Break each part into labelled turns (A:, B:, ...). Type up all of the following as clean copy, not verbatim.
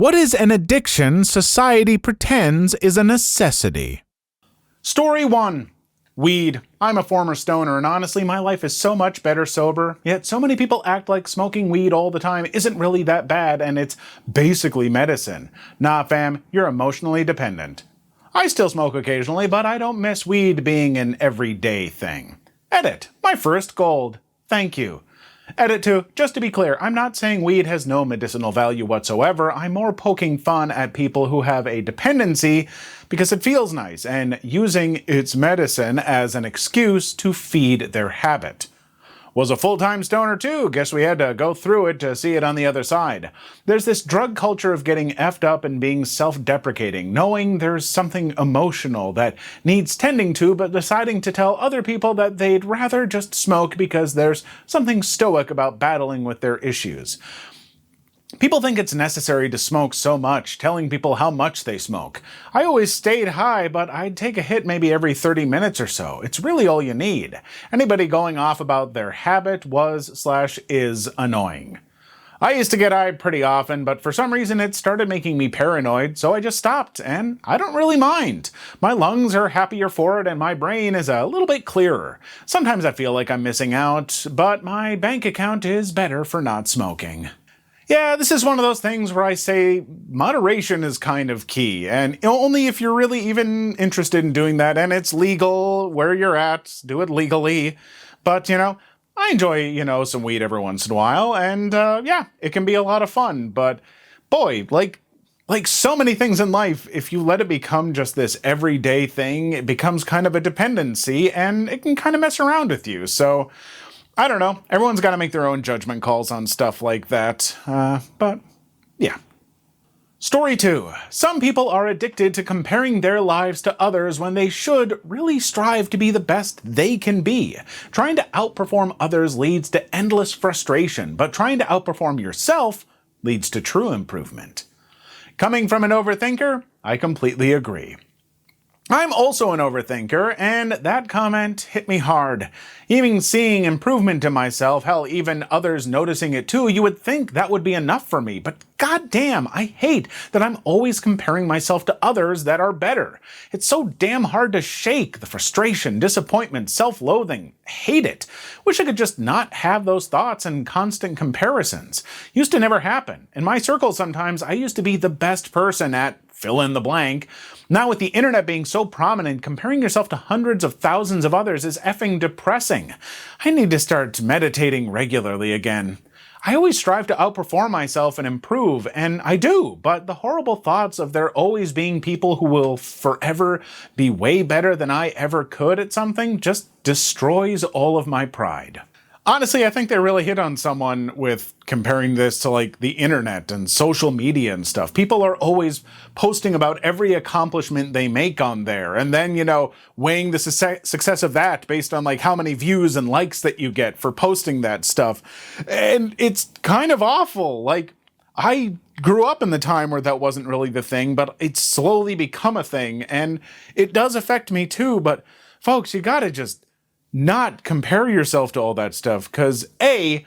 A: What is an addiction society pretends is a necessity?
B: Story 1. Weed. I'm a former stoner, and honestly, my life is so much better sober. Yet so many people act like smoking weed all the time isn't really that bad, and it's basically medicine. Nah, fam, you're emotionally dependent. I still smoke occasionally, but I don't miss weed being an everyday thing. Edit. My first gold. Thank you. Edit 2. Just to be clear, I'm not saying weed has no medicinal value whatsoever. I'm more poking fun at people who have a dependency because it feels nice and using its medicine as an excuse to feed their habit. Was a full-time stoner too. Guess we had to go through it to see it on the other side. There's this drug culture of getting effed up and being self-deprecating, knowing there's something emotional that needs tending to, but deciding to tell other people that they'd rather just smoke because there's something stoic about battling with their issues. People think it's necessary to smoke so much, telling people how much they smoke. I always stayed high, but I'd take a hit maybe every 30 minutes or so. It's really all you need. Anybody going off about their habit was/is annoying. I used to get high pretty often, but for some reason it started making me paranoid, so I just stopped, and I don't really mind. My lungs are happier for it, and my brain is a little bit clearer. Sometimes I feel like I'm missing out, but my bank account is better for not smoking. Yeah, this is one of those things where I say moderation is kind of key, and only if you're really even interested in doing that, and it's legal where you're at, do it legally. But, I enjoy, some weed every once in a while, and yeah, it can be a lot of fun, but boy, like so many things in life, if you let it become just this everyday thing, it becomes kind of a dependency, and it can kind of mess around with you, so I don't know. Everyone's got to make their own judgment calls on stuff like that. But yeah. Story 2. Some people are addicted to comparing their lives to others when they should really strive to be the best they can be. Trying to outperform others leads to endless frustration, but trying to outperform yourself leads to true improvement. Coming from an overthinker, I completely agree. I'm also an overthinker, and that comment hit me hard. Even seeing improvement in myself, hell, even others noticing it too, you would think that would be enough for me. But goddamn, I hate that I'm always comparing myself to others that are better. It's so damn hard to shake the frustration, disappointment, self-loathing. Hate it. Wish I could just not have those thoughts and constant comparisons. Used to never happen. In my circle sometimes, I used to be the best person at fill in the blank. Now with the internet being so prominent, comparing yourself to hundreds of thousands of others is effing depressing. I need to start meditating regularly again. I always strive to outperform myself and improve, and I do, but the horrible thoughts of there always being people who will forever be way better than I ever could at something just destroys all of my pride. Honestly, I think they really hit on someone with comparing this to the internet and social media and stuff. People are always posting about every accomplishment they make on there and then, weighing the success of that based on how many views and likes that you get for posting that stuff. And it's kind of awful. I grew up in the time where that wasn't really the thing, but it's slowly become a thing and it does affect me too. But folks, you gotta just not compare yourself to all that stuff, because a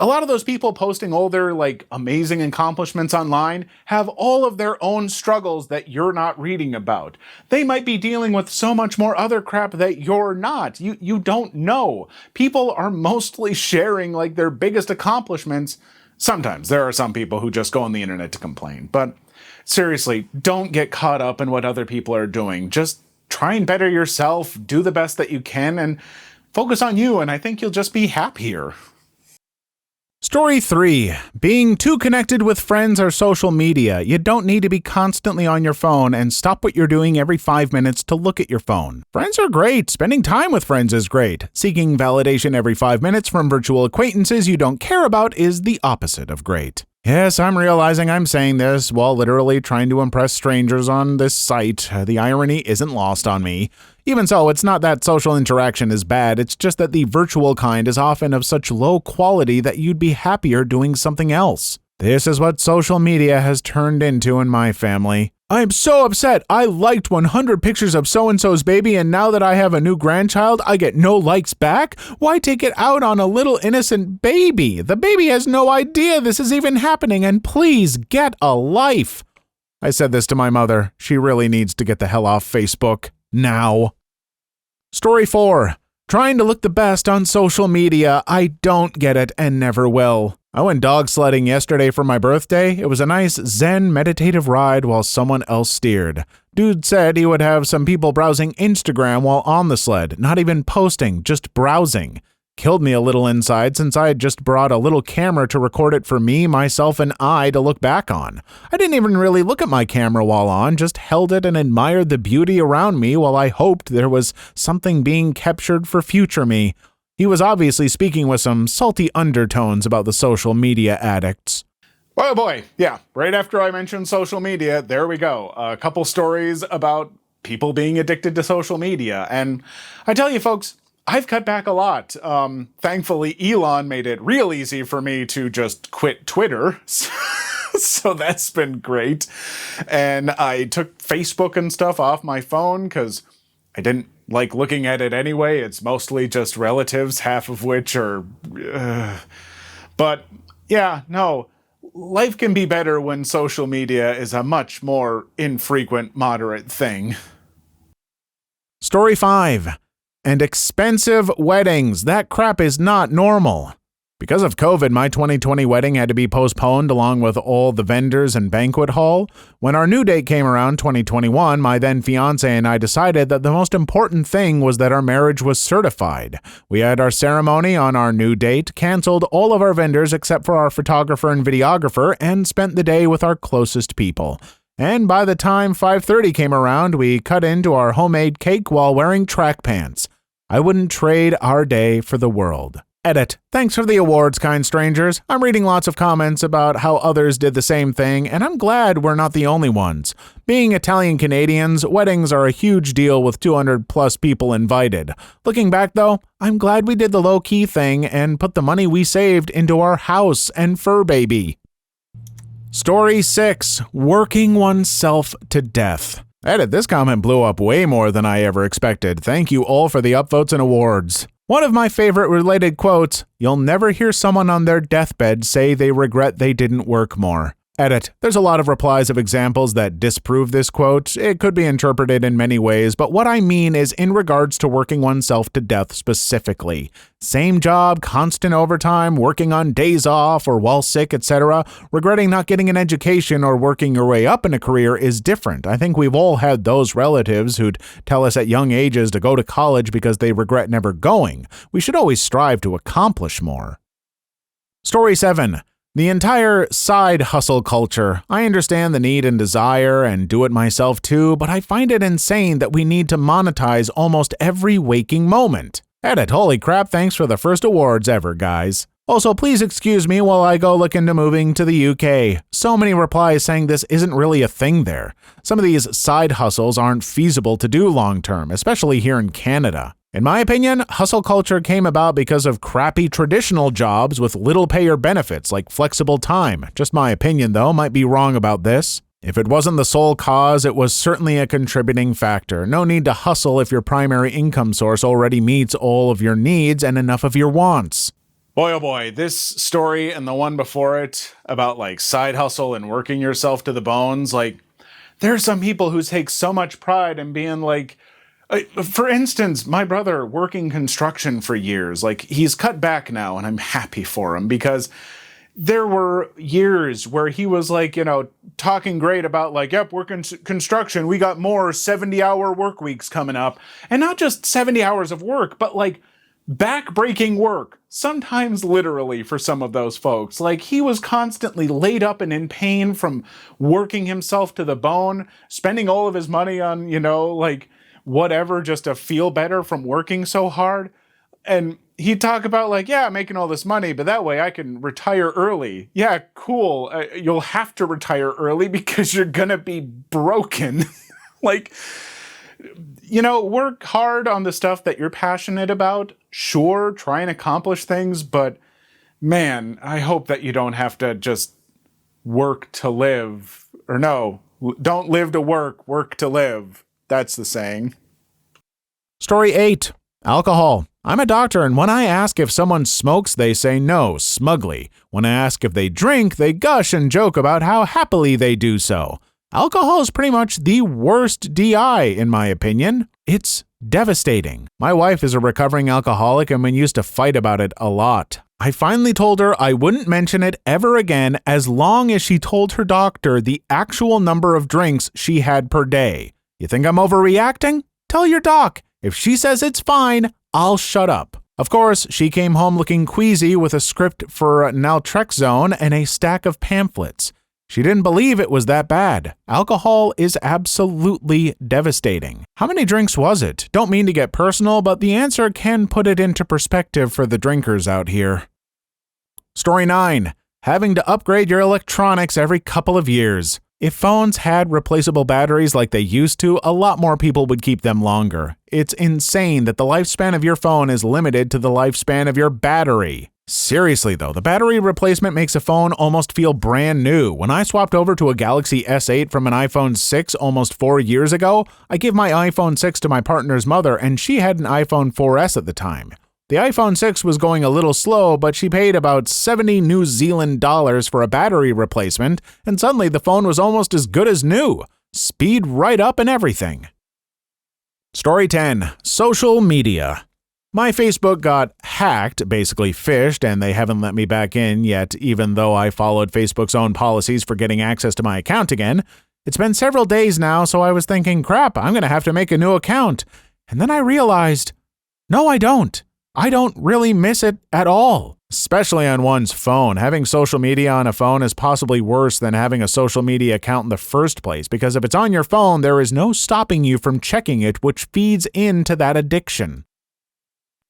B: lot of those people posting all their amazing accomplishments online have all of their own struggles that you're not reading about. They might be dealing with so much more other crap that you're not. You don't know. People are mostly sharing their biggest accomplishments. Sometimes there are some people who just go on the internet to complain, but seriously, don't get caught up in what other people are doing. Just try and better yourself, do the best that you can, and focus on you, and I think you'll just be happier.
A: Story 3. Being too connected with friends or social media. You don't need to be constantly on your phone, and stop what you're doing every 5 minutes to look at your phone. Friends are great. Spending time with friends is great. Seeking validation every 5 minutes from virtual acquaintances you don't care about is the opposite of great. Yes, I'm realizing I'm saying this while literally trying to impress strangers on this site. The irony isn't lost on me. Even so, it's not that social interaction is bad, it's just that the virtual kind is often of such low quality that you'd be happier doing something else. This is what social media has turned into in my family. I'm so upset. I liked 100 pictures of so-and-so's baby, and now that I have a new grandchild, I get no likes back? Why take it out on a little innocent baby? The baby has no idea this is even happening, and please get a life. I said this to my mother. She really needs to get the hell off Facebook. Now. Story 4. Trying to look the best on social media. I don't get it and never will. I went dog sledding yesterday for my birthday. It was a nice zen meditative ride while someone else steered. Dude said he would have some people browsing Instagram while on the sled, not even posting, just browsing. Killed me a little inside since I had just brought a little camera to record it for me, myself, and I to look back on. I didn't even really look at my camera while on, just held it and admired the beauty around me while I hoped there was something being captured for future me. He was obviously speaking with some salty undertones about the social media addicts.
B: Oh boy, yeah, right after I mentioned social media, there we go. A couple stories about people being addicted to social media. And I tell you folks, I've cut back a lot. Thankfully, Elon made it real easy for me to just quit Twitter. So that's been great. And I took Facebook and stuff off my phone because I didn't like looking at it anyway. It's mostly just relatives, half of which are... But yeah, no, life can be better when social media is a much more infrequent, moderate thing.
A: Story 5. And expensive weddings. That crap is not normal. Because of COVID, my 2020 wedding had to be postponed along with all the vendors and banquet hall. When our new date came around, 2021, my then fiance and I decided that the most important thing was that our marriage was certified. We had our ceremony on our new date, canceled all of our vendors except for our photographer and videographer, and spent the day with our closest people. And by the time 5:30 came around, we cut into our homemade cake while wearing track pants. I wouldn't trade our day for the world. Edit. Thanks for the awards, kind strangers. I'm reading lots of comments about how others did the same thing, and I'm glad we're not the only ones. Being Italian Canadians, weddings are a huge deal with 200 plus people invited. Looking back though, I'm glad we did the low-key thing and put the money we saved into our house and fur baby. Story 6. Working oneself to death. Edit. This comment blew up way more than I ever expected. Thank you all for the upvotes and awards. One of my favorite related quotes, you'll never hear someone on their deathbed say they regret they didn't work more. Edit. There's a lot of replies of examples that disprove this quote. It could be interpreted in many ways, but what I mean is in regards to working oneself to death specifically. Same job, constant overtime, working on days off or while sick, etc. Regretting not getting an education or working your way up in a career is different. I think we've all had those relatives who'd tell us at young ages to go to college because they regret never going. We should always strive to accomplish more. Story 7. The entire side hustle culture. I understand the need and desire and do it myself too, but I find it insane that we need to monetize almost every waking moment. Edit. Holy crap, thanks for the first awards ever, guys. Also, please excuse me while I go look into moving to the UK. So many replies saying this isn't really a thing there. Some of these side hustles aren't feasible to do long term, especially here in Canada. In my opinion, hustle culture came about because of crappy traditional jobs with little pay or benefits like flexible time. Just my opinion though, might be wrong about this. If it wasn't the sole cause, it was certainly a contributing factor. No need to hustle if your primary income source already meets all of your needs and enough of your wants.
B: Boy, oh boy, this story and the one before it about like side hustle and working yourself to the bones, like there are some people who take so much pride in being like, for instance, my brother working construction for years, like he's cut back now and I'm happy for him because there were years where he was like, talking great about like, yep, we're construction. We got more 70-hour work weeks coming up, and not just 70 hours of work, but like back-breaking work, sometimes literally for some of those folks. Like he was constantly laid up and in pain from working himself to the bone, spending all of his money on, like whatever, just to feel better from working so hard. And he'd talk about like, yeah, I'm making all this money, but that way I can retire early. Yeah, cool. You'll have to retire early because you're gonna be broken. Like, work hard on the stuff that you're passionate about. Sure, try and accomplish things, but man, I hope that you don't have to just work to live. Or no, Don't live to work, work to live. That's the saying.
A: Story 8. Alcohol. I'm a doctor, and when I ask if someone smokes, they say no, smugly. When I ask if they drink, they gush and joke about how happily they do so. Alcohol is pretty much the worst DI, in my opinion. It's devastating. My wife is a recovering alcoholic, and we used to fight about it a lot. I finally told her I wouldn't mention it ever again as long as she told her doctor the actual number of drinks she had per day. You think I'm overreacting? Tell your doc. If she says it's fine, I'll shut up. Of course, she came home looking queasy with a script for naltrexone and a stack of pamphlets. She didn't believe it was that bad. Alcohol is absolutely devastating. How many drinks was it? Don't mean to get personal, but the answer can put it into perspective for the drinkers out here. Story 9. Having to upgrade your electronics every couple of years. If phones had replaceable batteries like they used to, a lot more people would keep them longer. It's insane that the lifespan of your phone is limited to the lifespan of your battery. Seriously though, the battery replacement makes a phone almost feel brand new. When I swapped over to a Galaxy S8 from an iPhone 6 almost 4 years ago, I gave my iPhone 6 to my partner's mother and she had an iPhone 4S at the time. The iPhone 6 was going a little slow, but she paid about 70 New Zealand dollars for a battery replacement, and suddenly the phone was almost as good as new. Speed right up and everything. Story 10. Social media. My Facebook got hacked, basically phished, and they haven't let me back in yet, even though I followed Facebook's own policies for getting access to my account again. It's been several days now, so I was thinking, crap, I'm going to have to make a new account. And then I realized, no, I don't. I don't really miss it at all, especially on one's phone. Having social media on a phone is possibly worse than having a social media account in the first place, because if it's on your phone, there is no stopping you from checking it, which feeds into that addiction.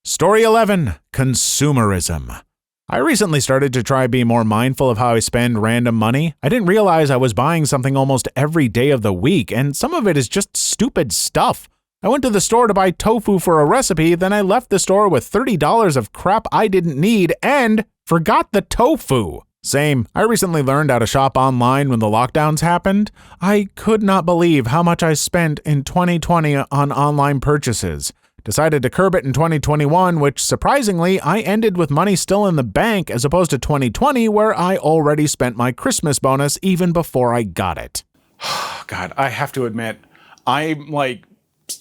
A: Story 11. Consumerism. I recently started to try being more mindful of how I spend random money. I didn't realize I was buying something almost every day of the week, and some of it is just stupid stuff. I went to the store to buy tofu for a recipe, then I left the store with $30 of crap I didn't need and forgot the tofu. Same. I recently learned how to shop online when the lockdowns happened. I could not believe how much I spent in 2020 on online purchases. Decided to curb it in 2021, which surprisingly, I ended with money still in the bank as opposed to 2020 where I already spent my Christmas bonus even before I got it.
B: God, I have to admit, I'm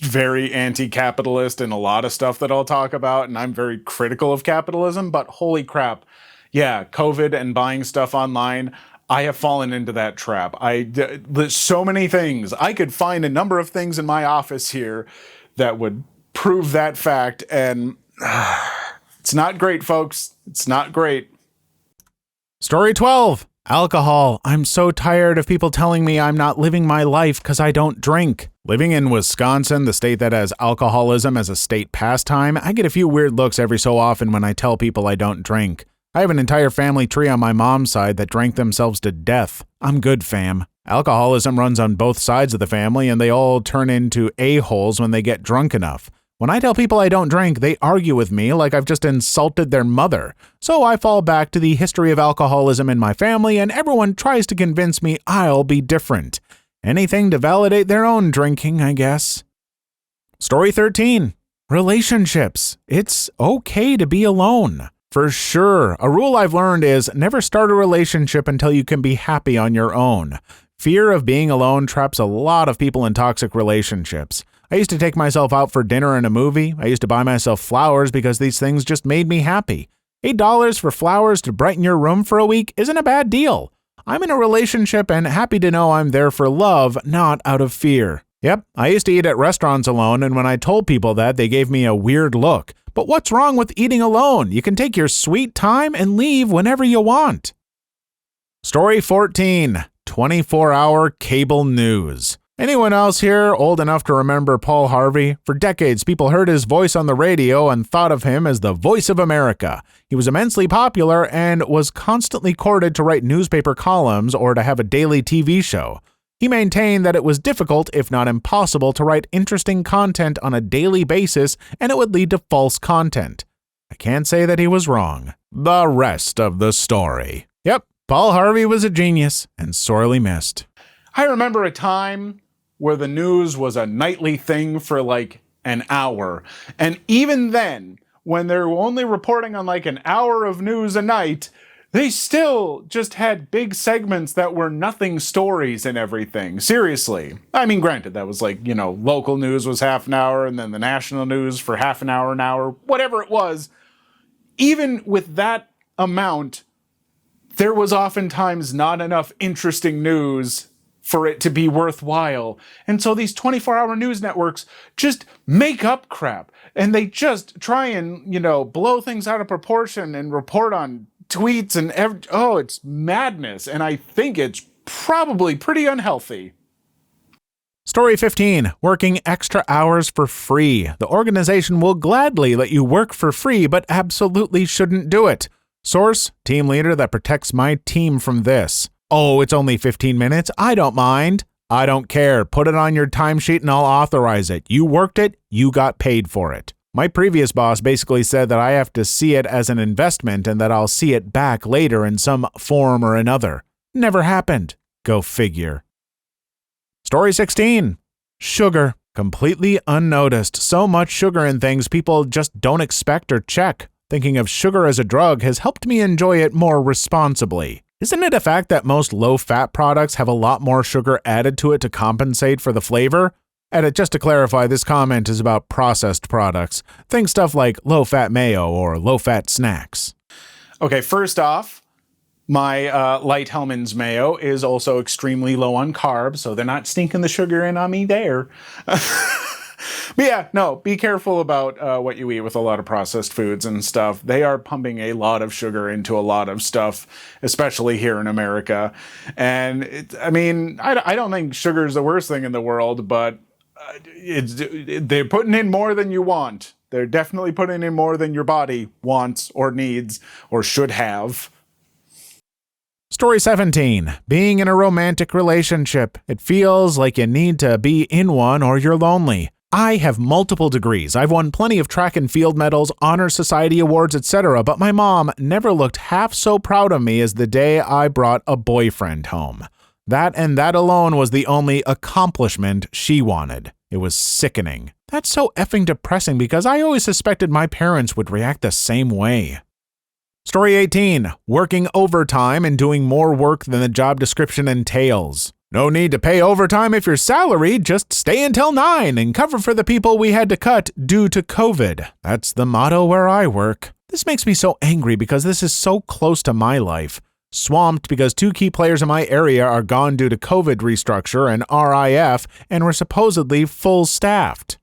B: very anti-capitalist in a lot of stuff that I'll talk about, and I'm very critical of capitalism, but holy crap. Yeah, COVID and buying stuff online, I have fallen into that trap. There's so many things. I could find a number of things in my office here that would prove that fact, and it's not great, folks. It's not great.
A: Story 12. Alcohol. I'm so tired of people telling me I'm not living my life because I don't drink. Living in Wisconsin, the state that has alcoholism as a state pastime, I get a few weird looks every so often when I tell people I don't drink. I have an entire family tree on my mom's side that drank themselves to death. I'm good, fam. Alcoholism runs on both sides of the family, and they all turn into a-holes when they get drunk enough. When I tell people I don't drink, they argue with me like I've just insulted their mother. So I fall back to the history of alcoholism in my family, and everyone tries to convince me I'll be different. Anything to validate their own drinking, I guess. Story 13. Relationships. It's okay to be alone. For sure. A rule I've learned is never start a relationship until you can be happy on your own. Fear of being alone traps a lot of people in toxic relationships. I used to take myself out for dinner and a movie. I used to buy myself flowers because these things just made me happy. $8 for flowers to brighten your room for a week isn't a bad deal. I'm in a relationship and happy to know I'm there for love, not out of fear. Yep, I used to eat at restaurants alone, and when I told people that, they gave me a weird look. But what's wrong with eating alone? You can take your sweet time and leave whenever you want. Story 14. 24-hour cable news. Anyone else here old enough to remember Paul Harvey? For decades, people heard his voice on the radio and thought of him as the voice of America. He was immensely popular and was constantly courted to write newspaper columns or to have a daily TV show. He maintained that it was difficult, if not impossible, to write interesting content on a daily basis, and it would lead to false content. I can't say that he was wrong. The rest of the story. Yep, Paul Harvey was a genius and sorely missed.
B: I remember a time where the news was a nightly thing for like an hour. And even then, when they're only reporting on like an hour of news a night, they still just had big segments that were nothing stories and everything. Seriously. I mean, granted, that was like, local news was half an hour and then the national news for half an hour, whatever it was. Even with that amount, there was oftentimes not enough interesting news for it to be worthwhile. And so these 24-hour news networks just make up crap. And they just try and, blow things out of proportion and report on tweets and it's madness. And I think it's probably pretty unhealthy.
A: Story 15. Working extra hours for free. The organization will gladly let you work for free, but absolutely shouldn't do it. Source, team leader that protects my team from this. Oh, it's only 15 minutes? I don't mind. I don't care. Put it on your timesheet and I'll authorize it. You worked it, you got paid for it. My previous boss basically said that I have to see it as an investment and that I'll see it back later in some form or another. Never happened. Go figure. Story 16. Sugar. Completely unnoticed. So much sugar in things people just don't expect or check. Thinking of sugar as a drug has helped me enjoy it more responsibly. Isn't it a fact that most low-fat products have a lot more sugar added to it to compensate for the flavor? And just to clarify, this comment is about processed products. Think stuff like low-fat mayo or low-fat snacks.
B: Okay, first off, my Light Hellman's mayo is also extremely low on carbs, so they're not sneaking the sugar in on me there. But yeah, no, be careful about what you eat with a lot of processed foods and stuff. They are pumping a lot of sugar into a lot of stuff, especially here in America. And I don't think sugar is the worst thing in the world, but they're putting in more than you want. They're definitely putting in more than your body wants or needs or should have.
A: Story 17. Being in a romantic relationship. It feels like you need to be in one or you're lonely. I have multiple degrees. I've won plenty of track and field medals, honor society awards, etc., but my mom never looked half so proud of me as the day I brought a boyfriend home. That and that alone was the only accomplishment she wanted. It was sickening. That's so effing depressing because I always suspected my parents would react the same way. Story 18. Working overtime and doing more work than the job description entails. No need to pay overtime if you're salaried, just stay until 9 and cover for the people we had to cut due to COVID. That's the motto where I work. This makes me so angry because this is so close to my life. Swamped because 2 key players in my area are gone due to COVID restructure and RIF and were supposedly full staffed.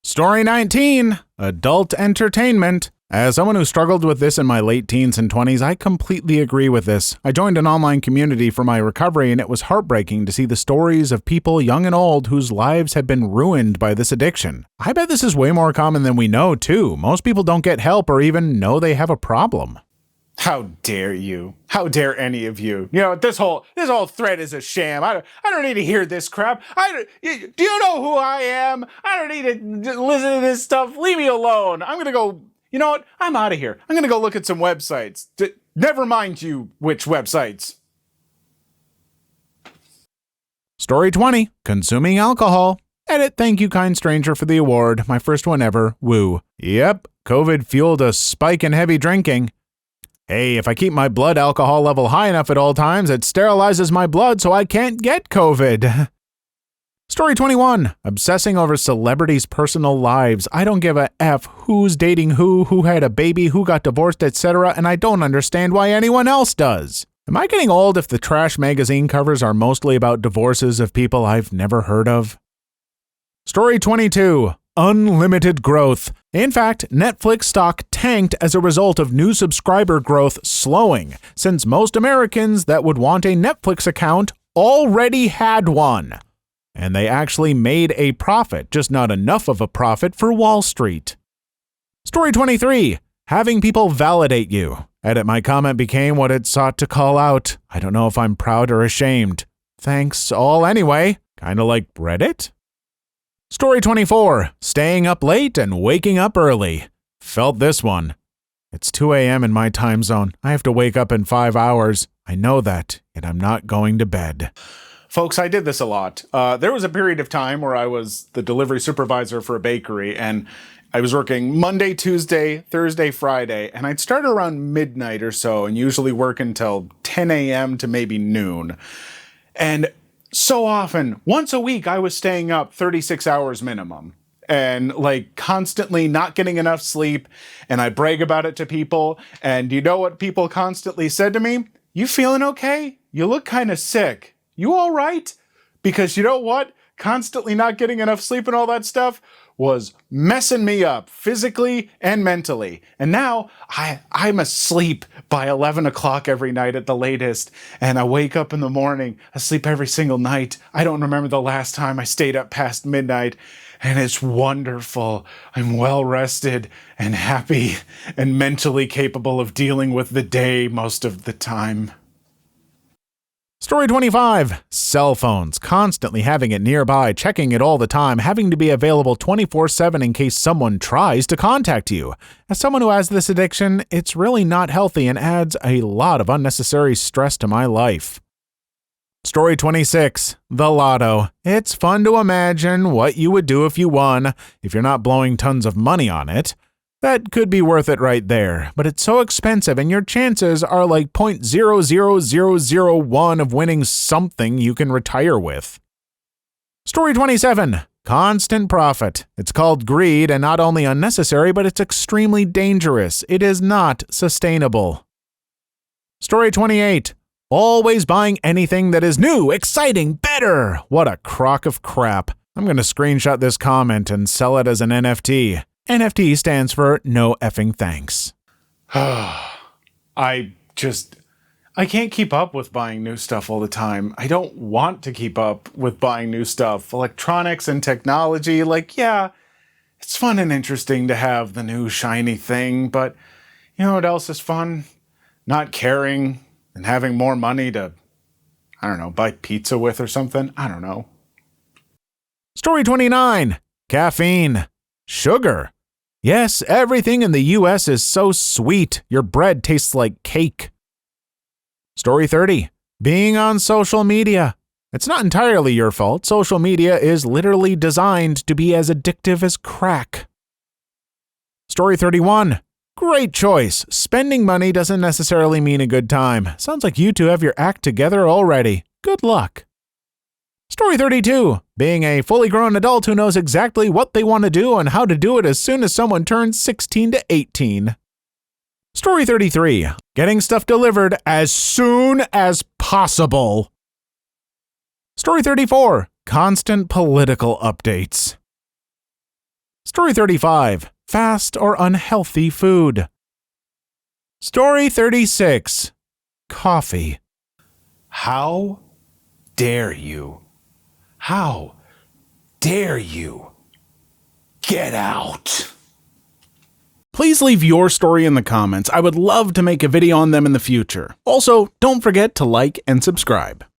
A: Story 19. Adult entertainment. As someone who struggled with this in my late teens and 20s, I completely agree with this. I joined an online community for my recovery, and it was heartbreaking to see the stories of people, young and old, whose lives have been ruined by this addiction. I bet this is way more common than we know, too. Most people don't get help or even know they have a problem.
B: How dare you? How dare any of you? This whole thread is a sham. I don't need to hear this crap. Do you know who I am? I don't need to listen to this stuff. Leave me alone. I'm gonna go. You know what? I'm out of here. I'm going to go look at some websites. Never mind you which websites.
A: Story 20. Consuming alcohol. Edit, thank you, kind stranger, for the award. My first one ever. Woo. Yep, COVID fueled a spike in heavy drinking. Hey, if I keep my blood alcohol level high enough at all times, it sterilizes my blood so I can't get COVID. Story 21. Obsessing over celebrities' personal lives. I don't give a F who's dating who had a baby, who got divorced, etc., and I don't understand why anyone else does. Am I getting old if the trash magazine covers are mostly about divorces of people I've never heard of? Story 22. Unlimited growth. In fact, Netflix stock tanked as a result of new subscriber growth slowing, since most Americans that would want a Netflix account already had one. And they actually made a profit, just not enough of a profit for Wall Street. Story 23. Having people validate you. Edit, my comment became what it sought to call out. I don't know if I'm proud or ashamed. Thanks all anyway. Kinda like Reddit? Story 24. Staying up late and waking up early. Felt this one. It's 2 a.m. in my time zone. I have to wake up in 5 hours. I know that, yet I'm not going to bed.
B: Folks, I did this a lot. There was a period of time where I was the delivery supervisor for a bakery, and I was working Monday, Tuesday, Thursday, Friday, and I'd start around midnight or so and usually work until 10 a.m. to maybe noon. And so often, once a week, I was staying up 36 hours minimum and like constantly not getting enough sleep. And I brag about it to people. And you know what people constantly said to me? "You feeling okay? You look kind of sick. You all right?" Because you know what? Constantly not getting enough sleep and all that stuff was messing me up physically and mentally. And now I'm asleep by 11 o'clock every night at the latest. And I wake up in the morning, asleep every single night. I don't remember the last time I stayed up past midnight. And it's wonderful. I'm well rested and happy and mentally capable of dealing with the day most of the time.
A: Story 25. Cell phones. Constantly having it nearby, checking it all the time, having to be available 24/7 in case someone tries to contact you. As someone who has this addiction, it's really not healthy and adds a lot of unnecessary stress to my life. Story 26. The Lotto. It's fun to imagine what you would do if you won, if you're not blowing tons of money on it. That could be worth it right there, but it's so expensive and your chances are like 0.00001 of winning something you can retire with. Story 27. Constant profit. It's called greed and not only unnecessary, but it's extremely dangerous. It is not sustainable. Story 28. Always buying anything that is new, exciting, better. What a crock of crap. I'm going to screenshot this comment and sell it as an NFT. NFT stands for no effing thanks.
B: I can't keep up with buying new stuff all the time. I don't want to keep up with buying new stuff. Electronics and technology, yeah, it's fun and interesting to have the new shiny thing, but you know what else is fun? Not caring and having more money to, buy pizza with or something. I don't know.
A: Story 29. Caffeine. Sugar. Yes, everything in the US is so sweet. Your bread tastes like cake. Story 30. Being on social media. It's not entirely your fault. Social media is literally designed to be as addictive as crack. Story 31. Great choice. Spending money doesn't necessarily mean a good time. Sounds like you two have your act together already. Good luck. Story 32. Being a fully grown adult who knows exactly what they want to do and how to do it as soon as someone turns 16 to 18. Story 33. Getting stuff delivered as soon as possible. Story 34. Constant political updates. Story 35. Fast or unhealthy food. Story 36. Coffee.
B: How dare you? How dare you? Get out!
A: Please leave your story in the comments. I would love to make a video on them in the future. Also, don't forget to like and subscribe.